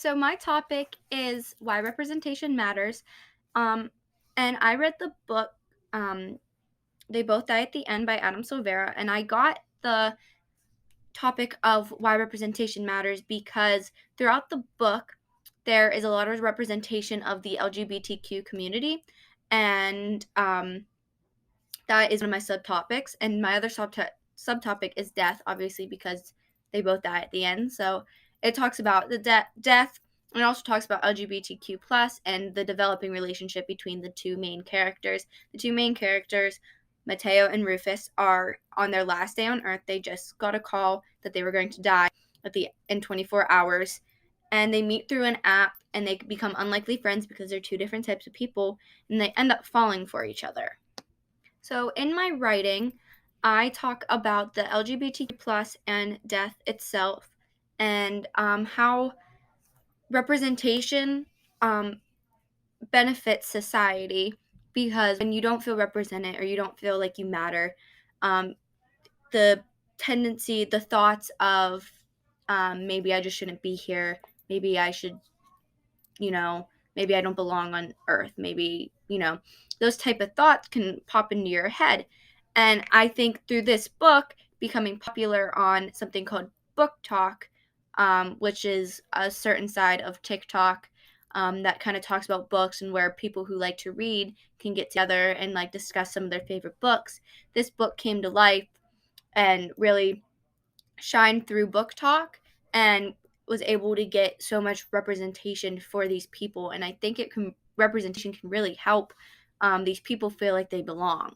So my topic is why representation matters. Um, and I read the book, um, They Both Die at the End by Adam Silvera, and I got the topic of why representation matters because throughout the book, there is a lot of representation of the LGBTQ community, and that is one of my subtopics. And my other subtopic is death, obviously, because they both die at the end. So it talks about the death, and it also talks about LGBTQ plus and the developing relationship between the two main characters. The two main characters, Mateo and Rufus, are on their last day on Earth. They just got a call that they were going to die in 24 hours, and they meet through an app, and they become unlikely friends because they're two different types of people, and they end up falling for each other. So in my writing, I talk about the LGBTQ plus and death itself, and how representation um, benefits society, because when you don't feel represented or you don't feel like you matter, um, the the thoughts of maybe I just shouldn't be here, maybe I should, you know, maybe I don't belong on earth, maybe, those type of thoughts can pop into your head. And I think through this book becoming popular on something called Book Talk, which is a certain side of TikTok, that kind of talks about books and where people who like to read can get together and like discuss some of their favorite books. This book came to life and really shined through Book Talk and was able to get so much representation for these people. And I think representation can really help these people feel like they belong.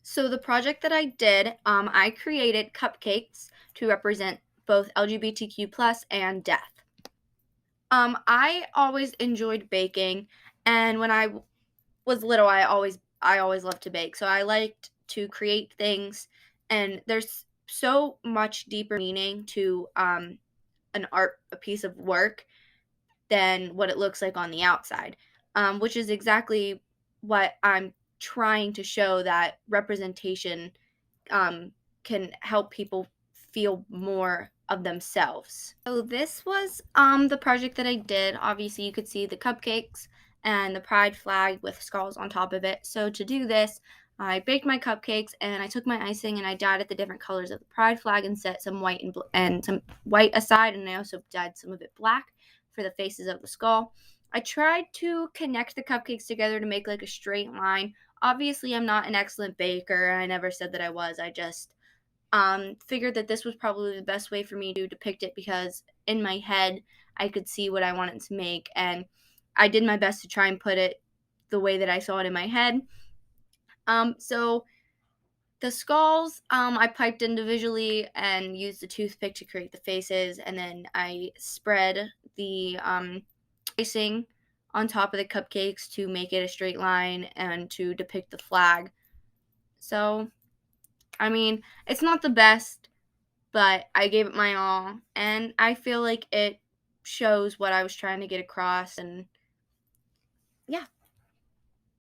So the project that I did, I created cupcakes to represent both LGBTQ plus and death. I always enjoyed baking, and when I was little, I always loved to bake. So I liked to create things, and there's so much deeper meaning to a piece of work than what it looks like on the outside, which is exactly what I'm trying to show, that representation um, can help people feel more of themselves. So this was the project that I did. Obviously, you could see the cupcakes and the pride flag with skulls on top of it. So to do this, I baked my cupcakes and I took my icing and I dyed it the different colors of the pride flag and set some white and some white aside, and I also dyed some of it black for the faces of the skull. I tried to connect the cupcakes together to make like a straight line. Obviously, I'm not an excellent baker. I never said that I was. I just figured that this was probably the best way for me to depict it, because in my head I could see what I wanted to make, and I did my best to try and put it the way that I saw it in my head. So the skulls, I piped individually and used a toothpick to create the faces, and then I spread the icing on top of the cupcakes to make it a straight line and to depict the flag. So, I mean, it's not the best, but I gave it my all, and I feel like it shows what I was trying to get across, and yeah.